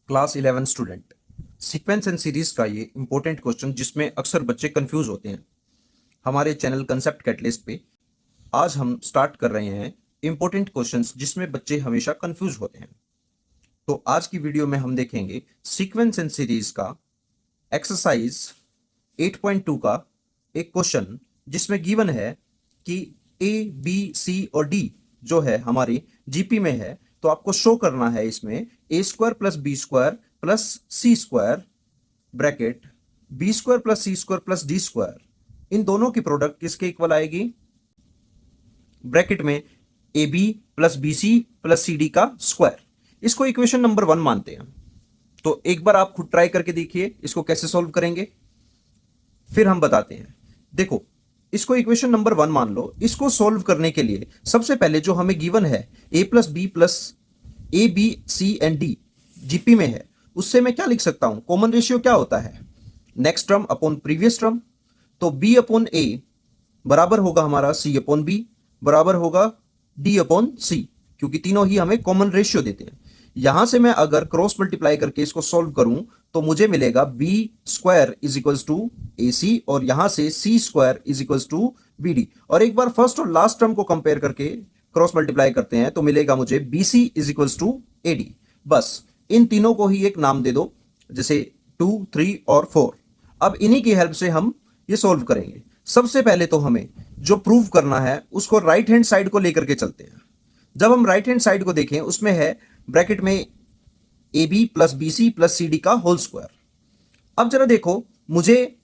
Class 11 student sequence and series का ये important question जिसमें अक्सर बच्चे कंफ्यूज होते हैं। हमारे चैनल कंसेप्ट कैटलिस्ट पे आज हम स्टार्ट कर रहे हैं इंपॉर्टेंट क्वेश्चंस जिसमें बच्चे हमेशा कंफ्यूज होते हैं। तो आज की वीडियो में हम देखेंगे सीक्वेंस एंड सीरीज का एक्सरसाइज 8.2 का एक क्वेश्चन जिसमें गिवन है कि ए बी सी और डी जो है हमारी जीपी में है, तो आपको शो करना है इसमें A square plus B square plus C square bracket B square plus C square plus D square, इन दोनों की प्रोडक्ट किसके इक्वल आएगी, ब्रैकेट में A B plus B C plus C D का स्क्वायर। इसको इक्वेशन नंबर 1 मानते हैं। तो एक बार आप खुद ट्राई करके देखिए इसको कैसे सॉल्व करेंगे, फिर हम बताते हैं। देखो, इसको इक्वेशन नंबर 1 मान लो। इसको सॉल्व करने के लिए सबसे पहले जो हमें गिवन है A plus A B C and D GP में है, उससे मैं क्या लिख सकता हूं, कॉमन रेशियो क्या होता है, next term upon previous term. तो बी अपॉन ए बराबर होगा हमारा सी अपॉन बी बराबर होगा डी अपॉन सी, क्योंकि तीनों ही हमें कॉमन रेशियो देते हैं। यहां से मैं अगर क्रॉस मल्टीप्लाई करके इसको सॉल्व करूं तो मुझे मिलेगा B square is equals to A C और यहां से C square is equals to B D. और एक बार फर्स्ट और लास्ट टर्म को कंपेयर करके क्रॉस मल्टीप्लाई करते हैं तो मिलेगा मुझे B C is equals to A D. बस इन तीनों को ही एक नाम दे दो, जैसे 2, 3 और 4। अब इन्हीं की हेल्प से हम ये सॉल्व करेंगे। सबसे पहले तो हमें जो प्रूव करना है उसको राइट हैंड साइड को लेकर के चलते हैं। जब हम राइट हैंड साइड को देखें उसमें है ब्रैकेट में A B plus B C plus C D का होल स्क्वायर। अब जरा देखो, मुझे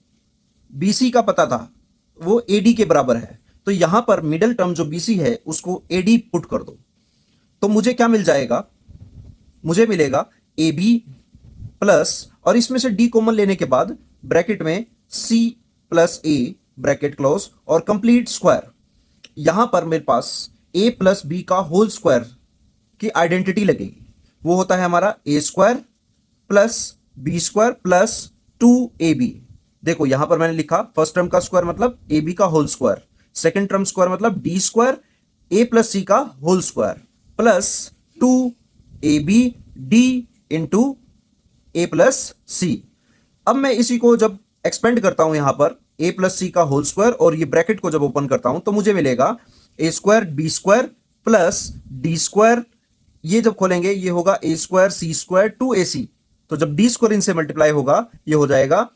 बी सी का पता था वो ए डी के बराबर है, तो यहां पर मिडिल टर्म जो बी सी है उसको ए डी पुट कर दो। तो मुझे क्या मिल जाएगा, मुझे मिलेगा ए बी प्लस और इसमें से डी कॉमन लेने के बाद ब्रैकेट में C plus A bracket close और कंप्लीट स्क्वायर। यहां पर मेरे पास ए प्लस बी का होल स्क्वायर की आइडेंटिटी लगेगी, वो होता है हमारा A square plus B square plus 2ab। देखो यहां पर मैंने लिखा फर्स्ट टर्म का स्क्वायर मतलब ए बी का whole square, second term square मतलब D square A plus C का whole square plus 2ab D into A plus C. अब मैं इसी को जब एक्सपेंड करता हूं यहां पर ए प्लस सी का होल स्क्वायर और ये ब्रैकेट को जब ओपन करता हूं तो मुझे मिलेगा A square B square plus D square. ये जब खोलेंगे ये होगा ए स्क्वायर सी स्क्वायर 2ac। तो जब डी स्क्वायर इनसे मल्टीप्लाई होगा ये हो जाएगा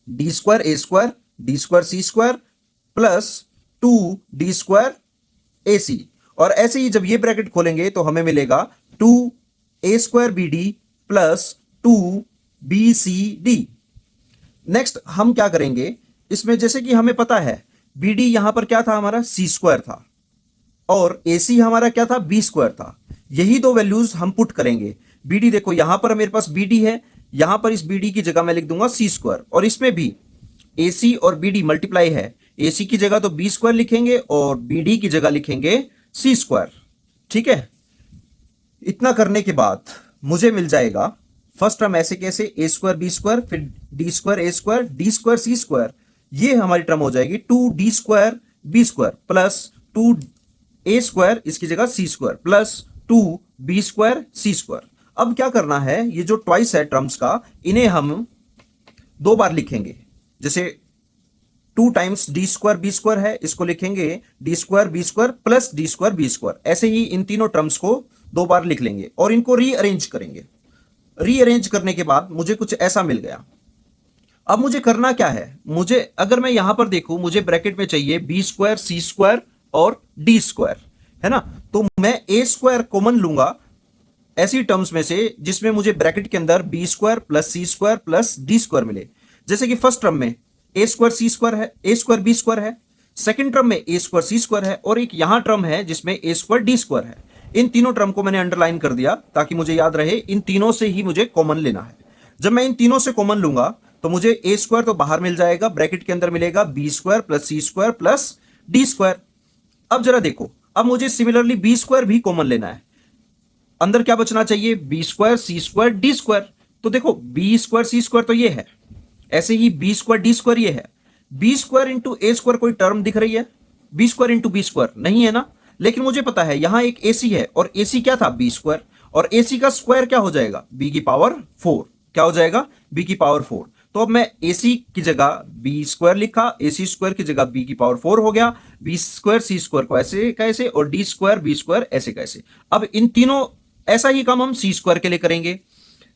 D square a square d square c square plus 2 D square A C. और ऐसे ही जब ये ब्रैकेट खोलेंगे तो हमें मिलेगा 2 A square B D plus 2 B C D. Next हम क्या करेंगे, इसमें जैसे कि हमें पता है बी डी यहां पर क्या था, हमारा सी स्क्वायर था और ए सी हमारा क्या था, बी स्क्वायर था। यही दो वैल्यूज हम पुट करेंगे। बी डी देखो यहां पर मेरे पास बी डी है, यहां पर इस बी डी की जगह मैं लिख दूंगा सी स्क्वायर और इसमें भी ए सी और बी डी मल्टीप्लाई है। ए सी की जगह तो बी स्क्वायर लिखेंगे और बी डी की जगह लिखेंगे सी स्क्वायर। ठीक है, इतना करने के बाद मुझे मिल जाएगा फर्स्ट टर्म ऐसे कैसे, ए स्क्वायर बी स्क्वायर फिर d square a square d square c square, ये हमारी टर्म हो जाएगी 2d square B square plus 2a square इसकी जगह c square plus 2b square c square. अब क्या करना है, ये जो ट्वाइस है टर्म्स का इन्हें हम 2 बार लिखेंगे। जैसे 2 times d square B square है, इसको लिखेंगे d square B square plus D square B square. ऐसे ही इन तीनों टर्म्स को 2 बार लिख लेंगे और इनको रीअरेंज करेंगे। रीअरेंज करने के बाद मुझे कुछ ऐसा मिल गया। अब मुझे करना क्या है, मुझे अगर मैं यहां पर देखूं मुझे ब्रैकेट में चाहिए बी स्क्वायर सी स्क्वायर और डी स्क्वायर, है ना। तो मैं ए स्क्वायर कॉमन लूंगा ऐसी टर्म्स में से जिसमें मुझे ब्रैकेट के अंदर B square plus C square plus D square मिले। जैसे कि फर्स्ट टर्म में ए स्क्वायर सी स्क्वायर है, ए स्क्वायर बी स्क्वायर है, सेकेंड टर्म में ए स्क्वायर सी स्क्वायर है और एक यहां टर्म है जिसमें ए स्क्वायर डी स्क्वायर है। इन तीनों टर्म को मैंने अंडरलाइन कर दिया ताकि मुझे याद रहे इन तीनों से ही मुझे कॉमन लेना है। जब मैं इन तीनों से कॉमन लूंगा तो मुझे ए स्क्वायर तो बाहर मिल जाएगा, ब्रैकेट के अंदर मिलेगा B square plus C square plus D square. अब जरा देखो, अब मुझे सिमिलरली बी स्क्वायर भी कॉमन लेना है। अंदर क्या बचना चाहिए, B square c square d square. तो देखो बी स्क्वायर सी स्क्वायर तो ये है, ऐसे ही बी स्क्वायर डी स्क्वायर ये है। B square into a square कोई टर्म दिख रही है, b square into b square नहीं है ना। लेकिन मुझे पता है यहां एक AC है और AC क्या था, बी स्क्वायर, और AC का स्क्वायर क्या हो जाएगा, B की पावर 4। क्या हो जाएगा, B की पावर 4। तो अब मैं AC की जगह B स्क्वायर लिखा, AC स्क्वायर की जगह B की पावर 4 हो गया, B स्क्वायर C स्क्वायर को ऐसे कैसे और D स्क्वायर B स्क्वायर ऐसे कैसे। अब इन तीनों ऐसा ही काम हम C स्क्वायर के लिए करेंगे।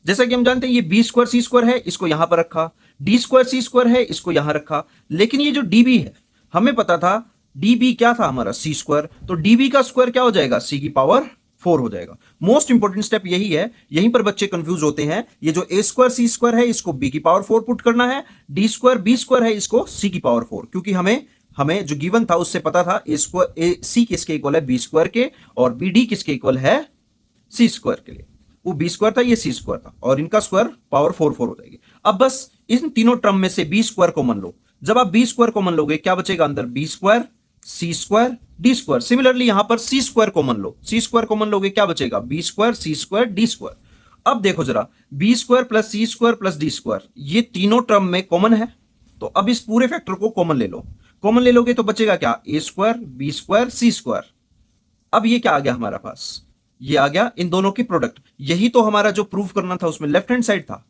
जैसा कि हम जानते हैं ये B स्क्वायर C स्क्वायर है, इसको यहां पर रखा, D स्क्वायर C स्क्वायर है, इसको यहां रखा, लेकिन ये जो DB है हमें पता था DB क्या था हमारा C स्क्वायर, तो DB का स्क्वायर क्या हो जाएगा, C की पावर 4 हो जाएगा। मोस्ट इंपॉर्टेंट स्टेप यही है, यहीं पर बच्चे कंफ्यूज होते हैं। ये जो A स्क्वायर C स्क्वायर है इसको B की पावर 4 पुट करना है, D स्क्वायर B स्क्वायर है इसको C की पावर 4, क्योंकि हमें जो गिवन था उससे पता था A स्क्वायर C किसके इक्वल है B स्क्वायर के और BD किसके इक्वल है C स्क्वायर के लिए। वो B स्क्वायर था, ये C स्क्वायर था और इनका स्क्वायर पावर 4 हो जाएगी। अब बस इन तीनों टर्म में से B स्क्वायर कॉमन लो। जब आप B स्क्वायर कॉमन लोगे क्या बचेगा अंदर, B square C square D square. Similarly यहां पर C स्क्वायर कॉमन लो, C स्क्वायर कॉमन लोगे क्या बचेगा, B square C square D square. अब देखो जरा, B square plus C square plus D square ये तीनों टर्म में कॉमन है, तो अब इस पूरे फैक्टर को कॉमन ले लो। कॉमन ले लोगे तो बचेगा क्या, A square B square C square. अब ये क्या आ गया हमारा पास, ये आ गया इन दोनों की प्रोडक्ट। यही तो हमारा जो प्रूव करना था उसमें लेफ्ट हैंड साइड था,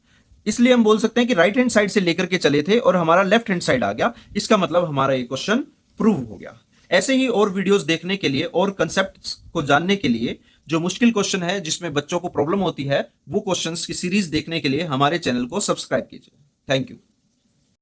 इसलिए हम बोल सकते हैं कि राइट हैंड साइड से लेकर के चले थे और हमारा लेफ्ट हैंड साइड आ गया। इसका मतलब हमारा ये क्वेश्चन प्रूव हो गया। ऐसे ही और वीडियोस देखने के लिए और कंसेप्ट्स को जानने के लिए, जो मुश्किल क्वेश्चन है जिसमें बच्चों को प्रॉब्लम होती है, वो क्वेश्चंस की सीरीज देखने के लिए हमारे चैनल को सब्सक्राइब कीजिए। Thank you.